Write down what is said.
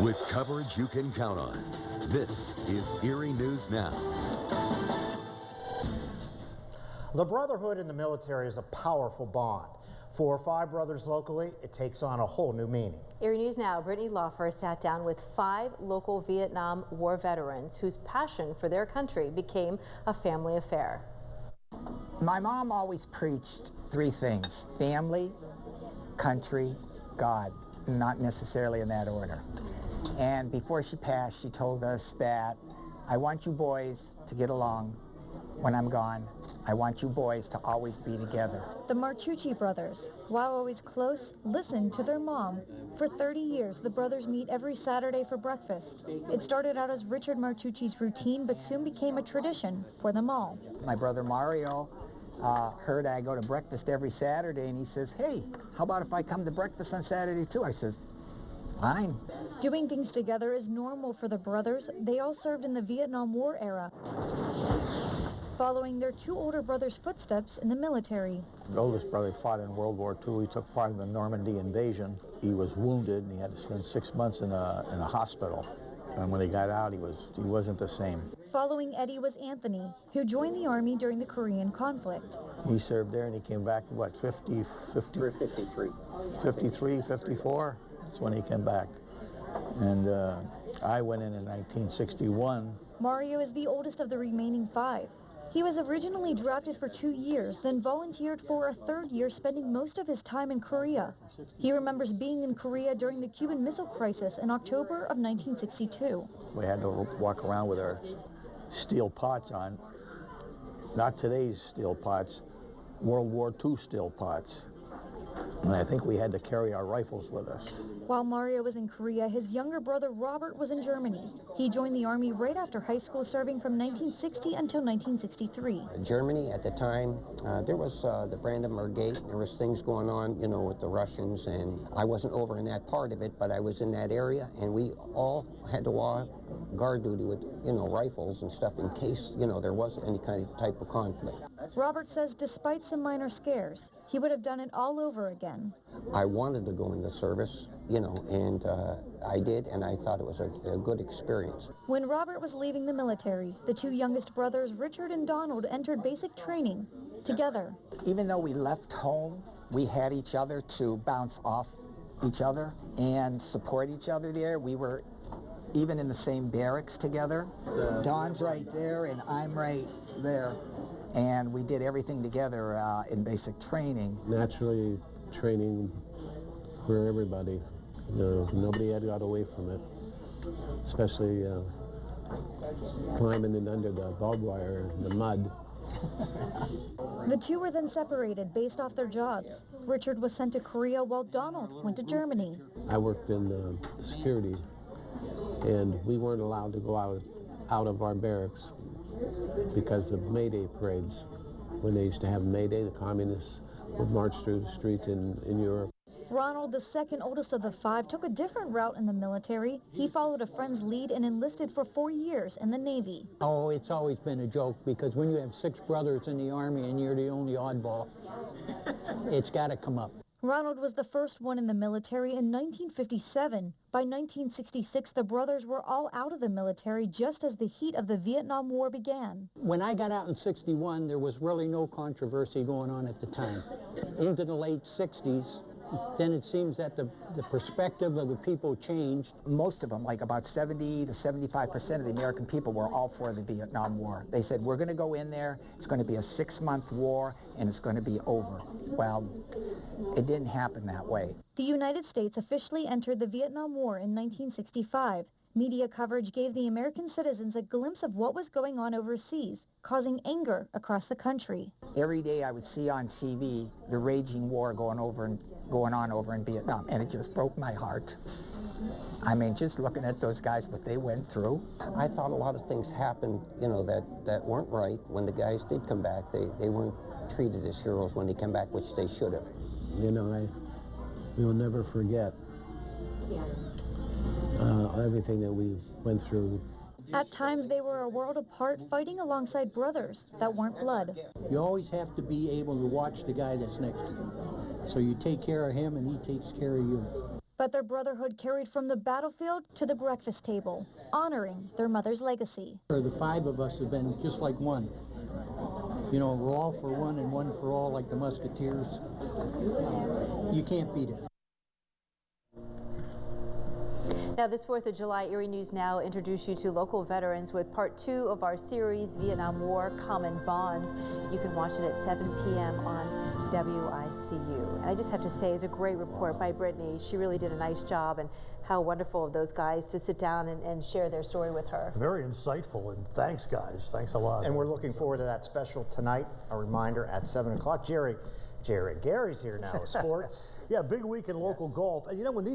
With coverage you can count on, this is Erie News Now. The brotherhood in the military is a powerful bond. For 5 brothers locally, it takes on a whole new meaning. Erie News Now, Brittany Laufer sat down with 5 local Vietnam War veterans whose passion for their country became a family affair. My mom always preached 3 things: family, country, God, not necessarily in that order. And before she passed, she told us that, I want you boys to get along when I'm gone. I want you boys to always be together. The Martucci brothers, while always close, listened to their mom. For 30 years, the brothers meet every Saturday for breakfast. It started out as Richard Martucci's routine, but soon became a tradition for them all. My brother Mario heard I go to breakfast every Saturday, and he says, hey, how about if I come to breakfast on Saturday too? I says, fine. Doing things together is normal for the brothers. They all served in the Vietnam War era, following their 2 older brothers' footsteps in the military. The oldest brother fought in World War II. He took part in the Normandy invasion. He was wounded, and he had to spend 6 months in a hospital. And when he got out, he wasn't the same. Following Eddie was Anthony, who joined the Army during the Korean conflict. He served there, and he came back, what, 53? 53, 54? That's when he came back. And I went in 1961. Mario is the oldest of the remaining 5. He was originally drafted for 2 years, then volunteered for a 3rd year, spending most of his time in Korea. He remembers being in Korea during the Cuban Missile Crisis in October of 1962. We had to walk around with our steel pots on. Not today's steel pots, World War II steel pots. And I think we had to carry our rifles with us. While Mario was in Korea, his younger brother Robert was in Germany. He joined the Army right after high school, serving from 1960 until 1963. Germany at the time, there was the Brandenburg Gate. There was things going on, you know, with the Russians, and I wasn't over in that part of it, but I was in that area, and we all had to walk guard duty with, you know, rifles and stuff in case, you know, there wasn't any kind of type of conflict. Robert says despite some minor scares, he would have done it all over again. I wanted to go in the service, you know, and I did, and I thought it was a good experience. When Robert was leaving the military, the 2 youngest brothers, Richard and Donald, entered basic training together. Even though we left home, we had each other to bounce off each other and support each other there. We were even in the same barracks together. Don's right there, and I'm right there. And we did everything together in basic training. Naturally, training for everybody. Nobody had got away from it, especially climbing in under the barbed wire, the mud. The 2 were then separated based off their jobs. Richard was sent to Korea while Donald went to Germany. I worked in security, and we weren't allowed to go out of our barracks because of May Day parades. When they used to have May Day, the communists would march through the streets in Europe. Ronald, the 2nd oldest of the 5, took a different route in the military. He followed a friend's lead and enlisted for 4 years in the Navy. Oh, it's always been a joke, because when you have 6 brothers in the Army and you're the only oddball, it's got to come up. Ronald was the first one in the military in 1957. By 1966, the brothers were all out of the military just as the heat of the Vietnam War began. When I got out in 61, there was really no controversy going on at the time. Into the late 60s, then it seems that the perspective of the people changed. Most of them, like about 70 to 75% of the American people, were all for the Vietnam War. They said, we're going to go in there, it's going to be a 6-month war, and it's going to be over. Well, it didn't happen that way. The United States officially entered the Vietnam War in 1965. Media coverage gave the American citizens a glimpse of what was going on overseas, causing anger across the country. Every day I would see on TV the raging war going on over in Vietnam, and it just broke my heart. I mean, just looking at those guys, what they went through. I thought a lot of things happened, you know, that weren't right. When the guys did come back, they weren't treated as heroes when they came back, which they should have. You know, we'll never forget everything that we went through. At times, they were a world apart, fighting alongside brothers that weren't blood. You always have to be able to watch the guy that's next to you. So you take care of him and he takes care of you. But their brotherhood carried from the battlefield to the breakfast table, honoring their mother's legacy. The 5 of us have been just like one. You know, we're all for one and one for all, like the Musketeers. You can't beat it. Now, this 4th of July, Erie News Now introduce you to local veterans with part 2 of our series, Vietnam War Common Bonds. You can watch it at 7 p.m. on WICU. And I just have to say, it's a great report by Brittany. She really did a nice job, and how wonderful of those guys to sit down and share their story with her. Very insightful, and thanks, guys. Thanks a lot. And we're looking forward to that special tonight. A reminder at 7 o'clock. Gary's here now with sports. Yeah, big week in local golf. And you know, when these